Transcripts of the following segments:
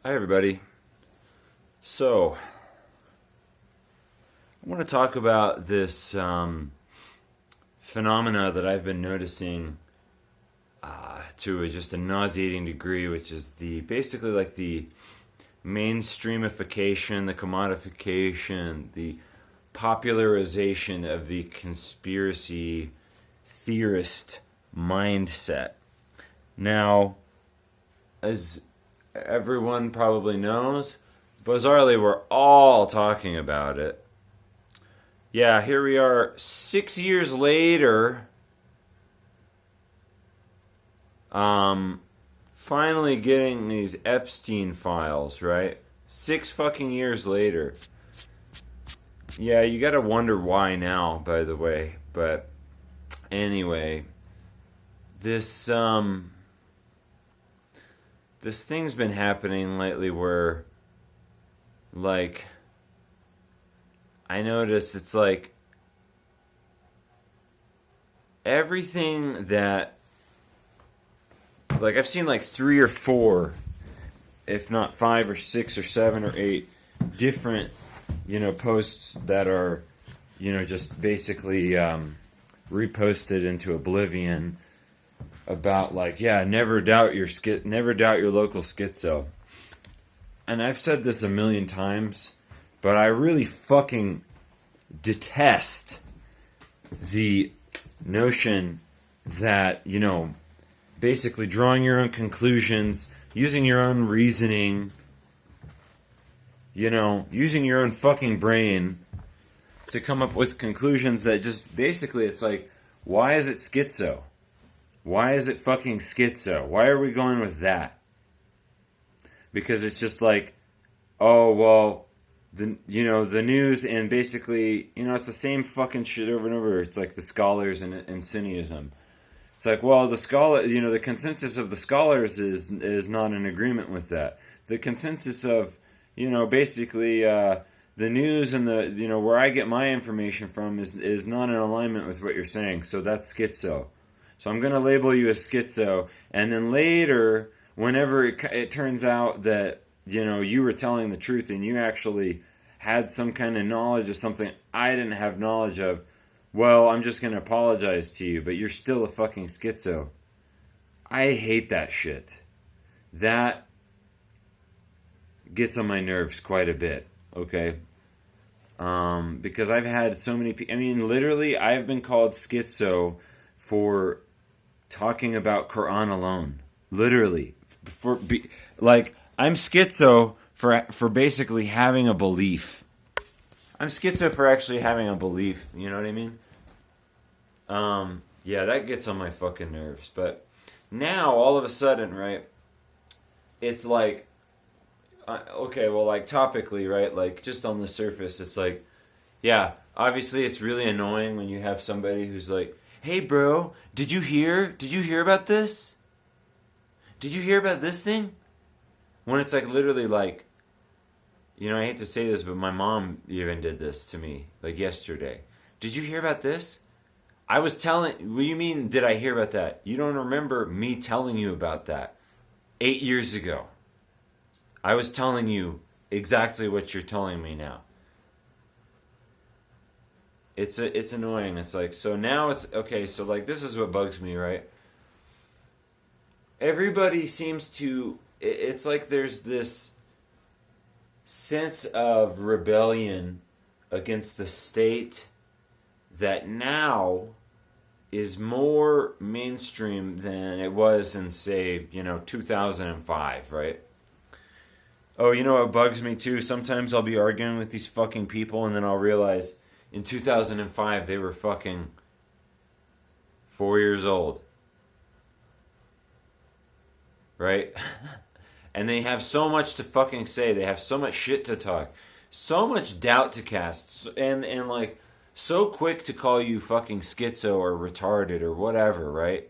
Hi, everybody. So, I want to talk about this phenomena that I've been noticing to just a nauseating degree, which is basically like the mainstreamification, the commodification, the popularization of the conspiracy theorist mindset. Now, as everyone probably knows, bizarrely, we're all talking about it. Yeah, here we are 6 years later, finally getting these Epstein files, right? 6 fucking years later. Yeah, you gotta wonder why now, by the way. But anyway, this thing's been happening lately where, like, I notice it's like everything that, like, I've seen like 3 or 4, if not 5 or 6 or 7 or 8 different, posts that are, just basically reposted into oblivion about, like, yeah, never doubt your local schizo. And I've said this a million times, but I really fucking detest the notion that, basically drawing your own conclusions, using your own reasoning, using your own fucking brain to come up with conclusions that just basically, it's like, why is it schizo? Why is it fucking schizo? Why are we going with that? Because it's just like, oh, well, the news, and basically, it's the same fucking shit over and over. It's like the scholars and cynicism. It's like, well, the consensus of the scholars is not in agreement with that. The consensus of, basically, the news and the, where I get my information from is not in alignment with what you're saying. So that's schizo. So I'm going to label you as schizo. And then later, whenever it turns out that, you were telling the truth and you actually had some kind of knowledge of something I didn't have knowledge of, well, I'm just going to apologize to you, but you're still a fucking schizo. I hate that shit. That gets on my nerves quite a bit, okay? Because I've had so many people, literally, I've been called schizo for talking about Quran alone. Literally. I'm schizo for basically having a belief. I'm schizo for actually having a belief. You know what I mean? Yeah, that gets on my fucking nerves. But now, all of a sudden, right, it's like, okay, well, like, topically, right, like, just on the surface, it's like, yeah, obviously it's really annoying when you have somebody who's like, hey, bro, did you hear about this? Did you hear about this thing? When it's like literally like, I hate to say this, but my mom even did this to me, like yesterday. Did you hear about this? I was telling, what do you mean, did I hear about that? You don't remember me telling you about that 8 years ago. I was telling you exactly what you're telling me now. It's annoying. It's like, so now it's, okay, so like this is what bugs me, right? Everybody seems to, it's like there's this sense of rebellion against the state that now is more mainstream than it was in, say, 2005, right? Oh, what bugs me too? Sometimes I'll be arguing with these fucking people and then I'll realize in 2005 they were fucking 4 years old. Right? And they have so much to fucking say. They have so much shit to talk. So much doubt to cast. And like, so quick to call you fucking schizo or retarded or whatever, right?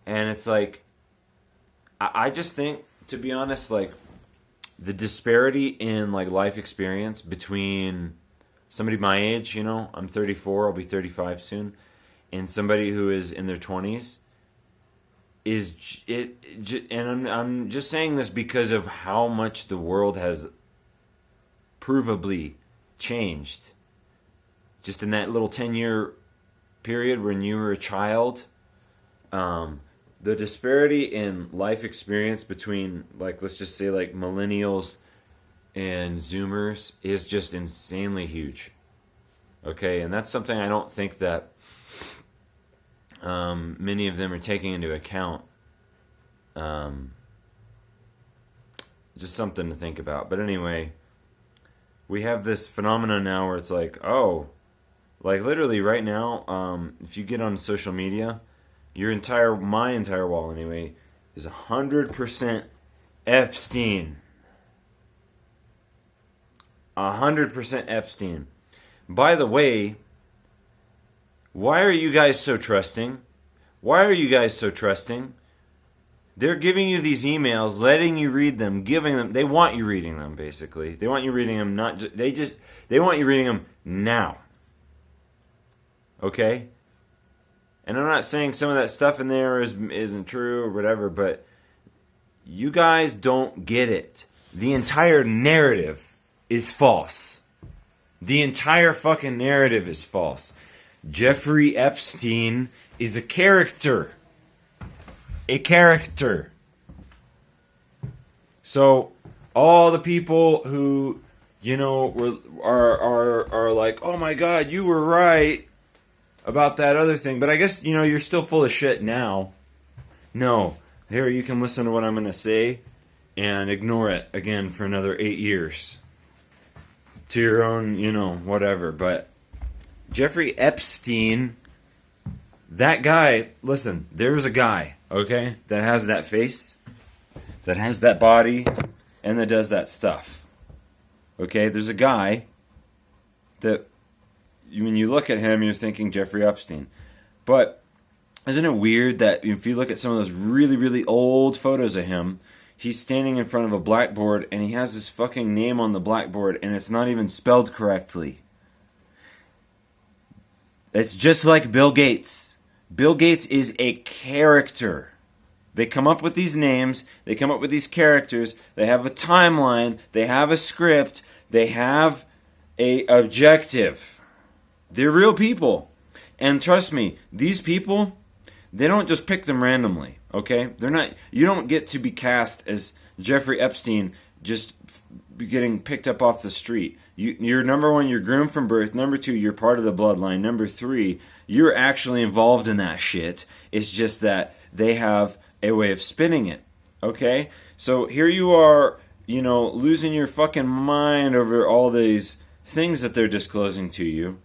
And it's like, I just think, to be honest, like, the disparity in, like, life experience between somebody my age, I'm 34, I'll be 35 soon, and somebody who is in their 20s, and I'm just saying this because of how much the world has provably changed. Just in that little 10-year period when you were a child, the disparity in life experience between, like, let's just say, like, millennials and Zoomers is just insanely huge. Okay, and that's something I don't think that many of them are taking into account. Just something to think about. But anyway, we have this phenomenon now where it's like, oh, like literally right now, if you get on social media, my entire wall anyway, is 100% Epstein. 100% Epstein. By the way, why are you guys so trusting? Why are you guys so trusting? They're giving you these emails, letting you read them, giving them. They want you reading them, basically. They want you reading them. They want you reading them now. Okay? And I'm not saying some of that stuff in there isn't true or whatever, but you guys don't get it. The entire narrative is false. The entire fucking narrative is false. Jeffrey Epstein is a character. A character. So all the people who, are like, oh my God, you were right about that other thing, but I guess, you're still full of shit now. No. Here, you can listen to what I'm going to say and ignore it again for another 8 years. To your own, whatever. But Jeffrey Epstein, that guy, listen, there's a guy, okay, that has that face, that has that body, and that does that stuff. Okay, there's a guy that, when you look at him, you're thinking Jeffrey Epstein. But isn't it weird that if you look at some of those really, really old photos of him, he's standing in front of a blackboard and he has his fucking name on the blackboard and it's not even spelled correctly. It's just like Bill Gates. Bill Gates is a character. They come up with these names, they come up with these characters, they have a timeline, they have a script, they have a objective. They're real people. And trust me, these people, they don't just pick them randomly, okay? You don't get to be cast as Jeffrey Epstein just getting picked up off the street. You're number one, you're groomed from birth. Number two, you're part of the bloodline. Number three, you're actually involved in that shit. It's just that they have a way of spinning it, okay? So here you are, losing your fucking mind over all these things that they're disclosing to you.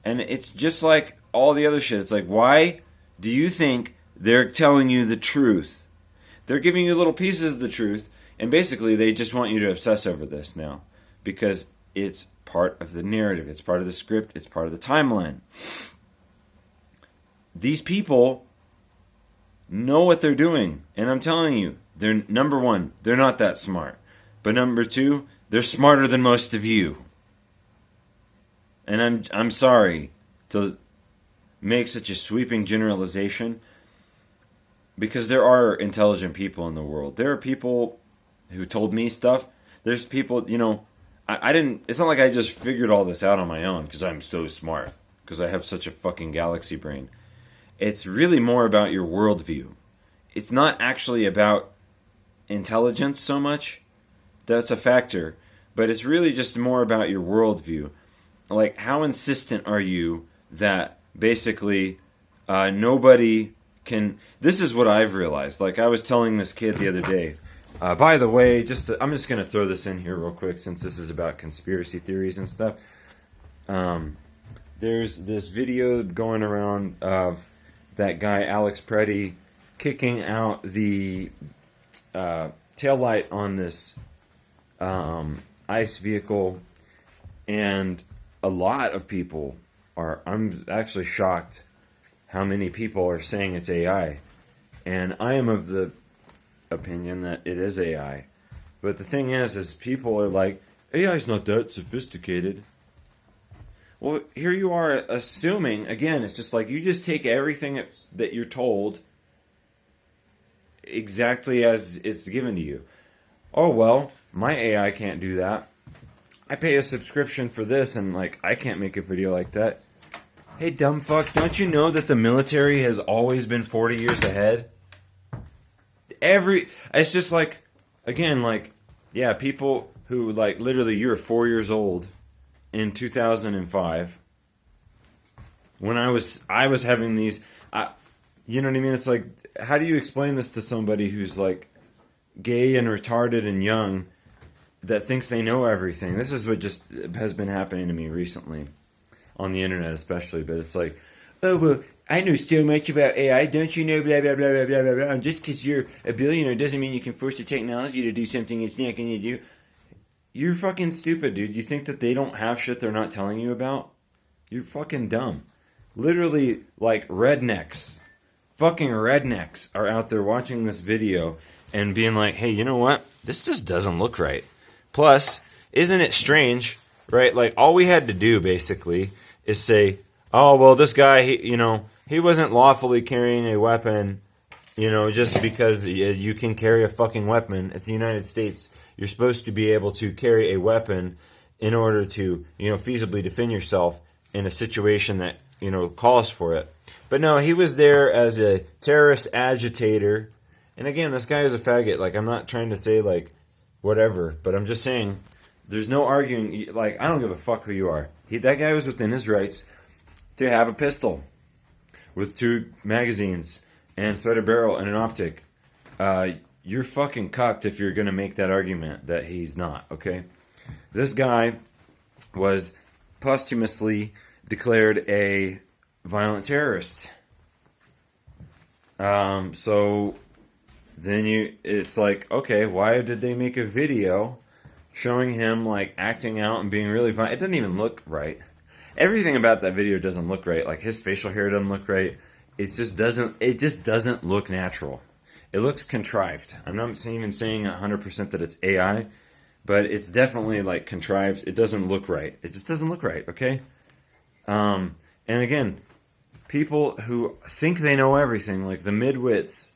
And it's just like all the other shit. It's like, why do you think they're telling you the truth? They're giving you little pieces of the truth, and basically they just want you to obsess over this now. Because it's part of the narrative, it's part of the script, it's part of the timeline. These people know what they're doing, and I'm telling you, they're, number one, they're not that smart. But number two, they're smarter than most of you. And I'm sorry to make such a sweeping generalization, because there are intelligent people in the world. There are people who told me stuff. There's people, I didn't, it's not like I just figured all this out on my own because I'm so smart, because I have such a fucking galaxy brain. It's really more about your worldview. It's not actually about intelligence so much. That's a factor. But it's really just more about your worldview. Like, how insistent are you that basically nobody can... This is what I've realized. Like, I was telling this kid the other day. By the way, I'm just going to throw this in here real quick since this is about conspiracy theories and stuff. There's this video going around of that guy, Alex Preddy, kicking out the taillight on this ICE vehicle, and a lot of people are... I'm actually shocked how many people are saying it's AI. And I am of the opinion that it is AI. But the thing is people are like, AI's not that sophisticated. Well, here you are assuming, again, it's just like you just take everything that you're told exactly as it's given to you. Oh, well, my AI can't do that. I pay a subscription for this, and, like, I can't make a video like that. Hey, dumb fuck, don't you know that the military has always been 40 years ahead? It's just like, again, like, yeah, people who, like, literally, you were 4 years old in 2005. When I was having these, you know what I mean? It's like, how do you explain this to somebody who's, like, gay and retarded and young that thinks they know everything? This is what just has been happening to me recently, on the internet especially, but it's like, oh, well, I know so much about AI, don't you know, blah, blah, blah, blah, blah, blah, blah. And just because you're a billionaire doesn't mean you can force the technology to do something it's not going to do. You're fucking stupid, dude. You think that they don't have shit they're not telling you about? You're fucking dumb. Literally, like, fucking rednecks are out there watching this video and being like, hey, you know what? This just doesn't look right. Plus, isn't it strange, right? Like, all we had to do, basically, is say, oh, well, this guy, he wasn't lawfully carrying a weapon, just because you can carry a fucking weapon. It's the United States. You're supposed to be able to carry a weapon in order to, feasibly defend yourself in a situation that, calls for it. But no, he was there as a terrorist agitator. And again, this guy is a faggot. Like, I'm not trying to say, like, whatever, but I'm just saying, there's no arguing. Like, I don't give a fuck who you are. That guy was within his rights to have a pistol with 2 magazines and threaded barrel and an optic. You're fucking cucked if you're going to make that argument that he's not, okay? This guy was posthumously declared a violent terrorist. So then it's like, okay, why did they make a video showing him, like, acting out and being really violent? It doesn't even look right. Everything about that video doesn't look right. Like, his facial hair doesn't look right. It just doesn't look natural. It looks contrived. I'm not even saying 100% that it's AI, but it's definitely, like, contrived. It doesn't look right. It just doesn't look right, okay? And again, people who think they know everything, like the midwits,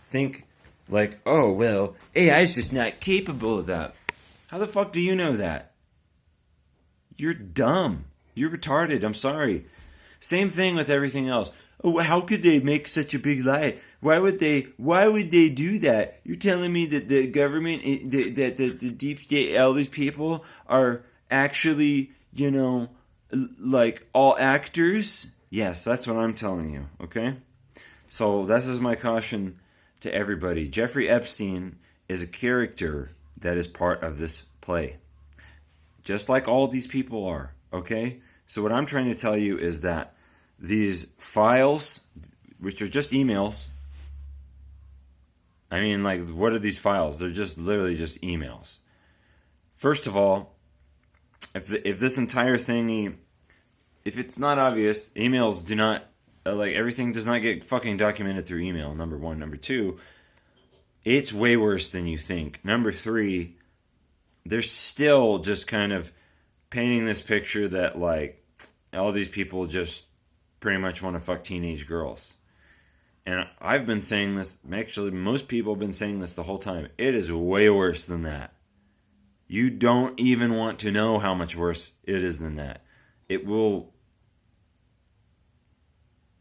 think like, oh, well, AI's just not capable of that. How the fuck do you know that? You're dumb. You're retarded. I'm sorry. Same thing with everything else. Oh, how could they make such a big lie? Why would they do that? You're telling me that the government, that the deep state, all these people are actually, like, all actors? Yes, that's what I'm telling you, okay? So this is my caution to everybody. Jeffrey Epstein is a character that is part of this play. Just like all these people are, okay? So what I'm trying to tell you is that these files, which are just emails, I mean, like, what are these files? They're just literally just emails. First of all, if this entire thingy, if it's not obvious, emails do not, everything does not get fucking documented through email, number one. Number two, it's way worse than you think. Number three, they're still just kind of painting this picture that, like, all these people just pretty much want to fuck teenage girls. And I've been saying this, actually, most people have been saying this the whole time. It is way worse than that. You don't even want to know how much worse it is than that.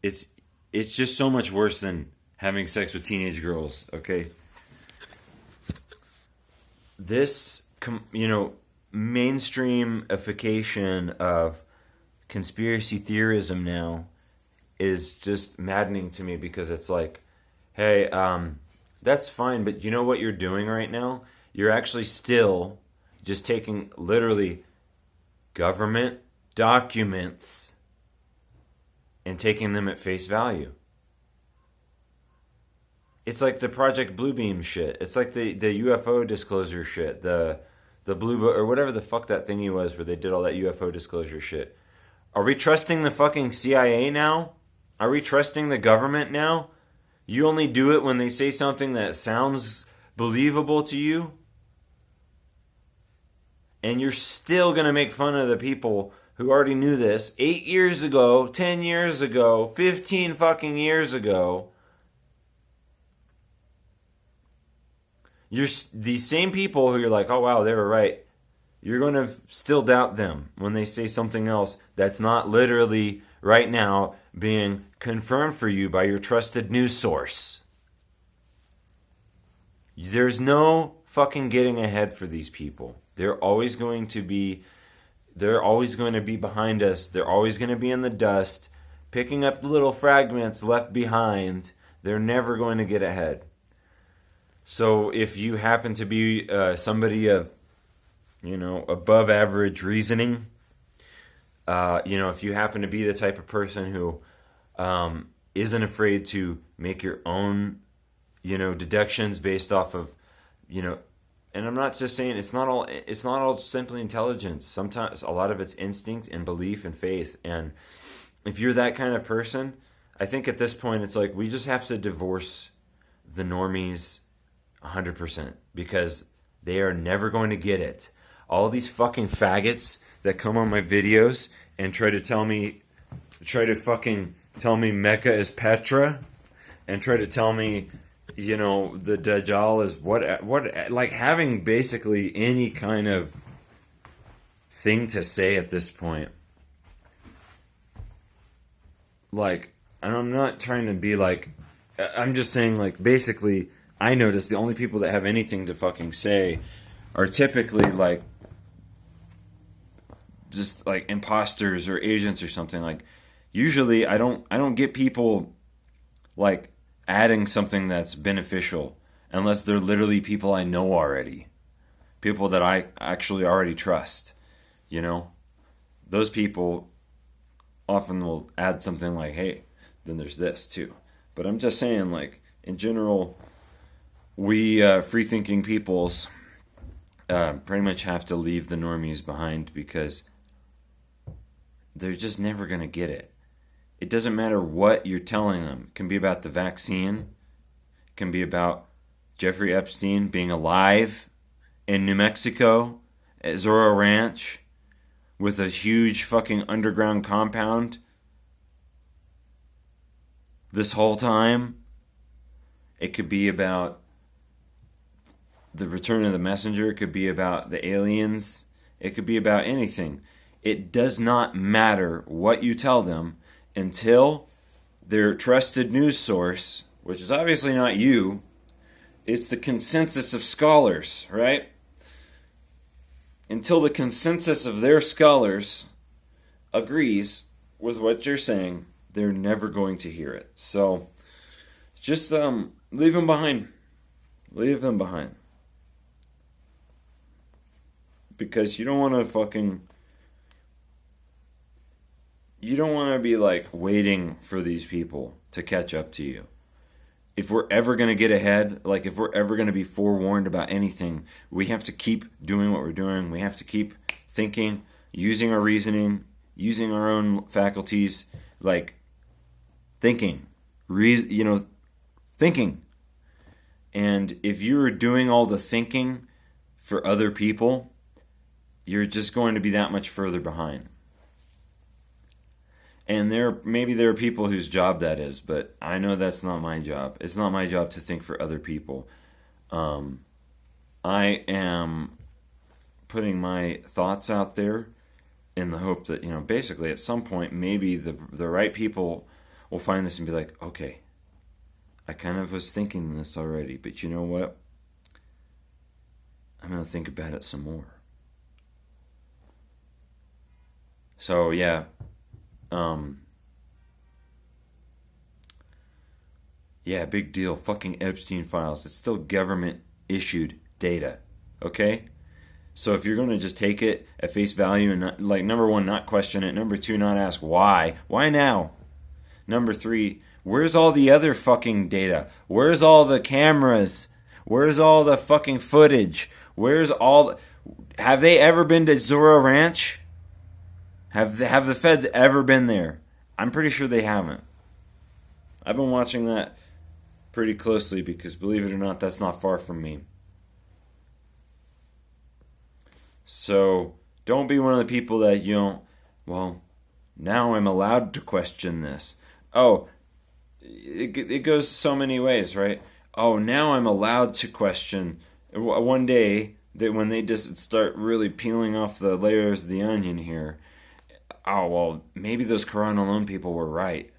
It's just so much worse than having sex with teenage girls, okay? This, mainstreamification of conspiracy theorism now is just maddening to me, because it's like, hey, that's fine, but you know what you're doing right now? You're actually still just taking literally government documents and taking them at face value. It's like the Project Bluebeam shit. It's like the UFO disclosure shit. The Blue Book, or whatever the fuck that thingy was where they did all that UFO disclosure shit. Are we trusting the fucking CIA now? Are we trusting the government now? You only do it when they say something that sounds believable to you? And you're still going to make fun of the people who already knew this 8 years ago, 10 years ago, 15 fucking years ago. these same people who you're like, oh wow, they were right. You're going to still doubt them when they say something else that's not literally right now being confirmed for you by your trusted news source. There's no fucking getting ahead for these people. They're always going to be behind us. They're always going to be in the dust, picking up little fragments left behind. They're never going to get ahead. So if you happen to be somebody of, above average reasoning, if you happen to be the type of person who isn't afraid to make your own, deductions based off of, and I'm not just saying it's not all simply intelligence. Sometimes a lot of it's instinct and belief and faith. And if you're that kind of person, I think at this point it's like we just have to divorce the normies 100% because they are never going to get it. All these fucking faggots that come on my videos and try to fucking tell me Mecca is Petra and try to tell me, the Dajjal is what, like having basically any kind of thing to say at this point. Like, and I'm not trying to be like, I'm just saying like basically I notice the only people that have anything to fucking say are typically like just like imposters or agents or something. Like usually I don't get people like adding something that's beneficial unless they're literally people I know already. People that I actually already trust. Those people often will add something like, hey, then there's this too. But I'm just saying, like, in general, we free-thinking peoples pretty much have to leave the normies behind because they're just never going to get it. It doesn't matter what you're telling them. It can be about the vaccine. It can be about Jeffrey Epstein being alive in New Mexico at Zorro Ranch with a huge fucking underground compound this whole time. It could be about the return of the messenger. It could be about the aliens. It could be about anything. It does not matter what you tell them until their trusted news source, which is obviously not you, it's the consensus of scholars, right? Until the consensus of their scholars agrees with what you're saying, they're never going to hear it. So just leave them behind. Leave them behind. Because you don't want to be like waiting for these people to catch up to you. If we're ever going to get ahead, like if we're ever going to be forewarned about anything, we have to keep doing what we're doing. We have to keep thinking, using our reasoning, using our own faculties, like thinking, thinking. And if you're doing all the thinking for other people, you're just going to be that much further behind. And maybe there are people whose job that is, but I know that's not my job. It's not my job to think for other people. I am putting my thoughts out there in the hope that, basically at some point maybe the right people will find this and be like, okay, I kind of was thinking this already, but you know what? I'm going to think about it some more. So, yeah. Yeah, big deal. Fucking Epstein files. It's still government issued data. Okay? So if you're going to just take it at face value and not, like, number one, not question it. Number two, not ask why. Why now? Number three, where's all the other fucking data? Where's all the cameras? Where's all the fucking footage? Have they ever been to Zorro Ranch? Have the feds ever been there? I'm pretty sure they haven't. I've been watching that pretty closely because, believe it or not, that's not far from me. So, don't be one of the people that, well, now I'm allowed to question this. Oh, it goes so many ways, right? Oh, now I'm allowed to question One day, that when they just start really peeling off the layers of the onion here, oh, well, maybe those Quran alone people were right.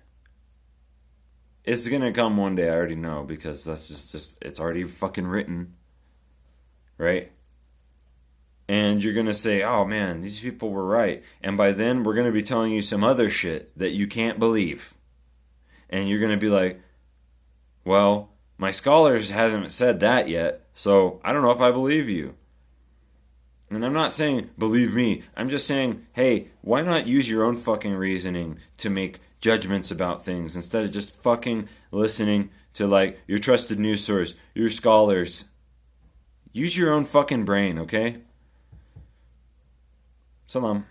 It's gonna come one day, I already know, because that's just it's already fucking written, right? And you're gonna say, oh man, these people were right. And by then, we're gonna be telling you some other shit that you can't believe. And you're gonna be like, well, my scholars hasn't said that yet, so I don't know if I believe you. And I'm not saying believe me. I'm just saying, hey, why not use your own fucking reasoning to make judgments about things instead of just fucking listening to like your trusted news source, your scholars. Use your own fucking brain, okay? Salam.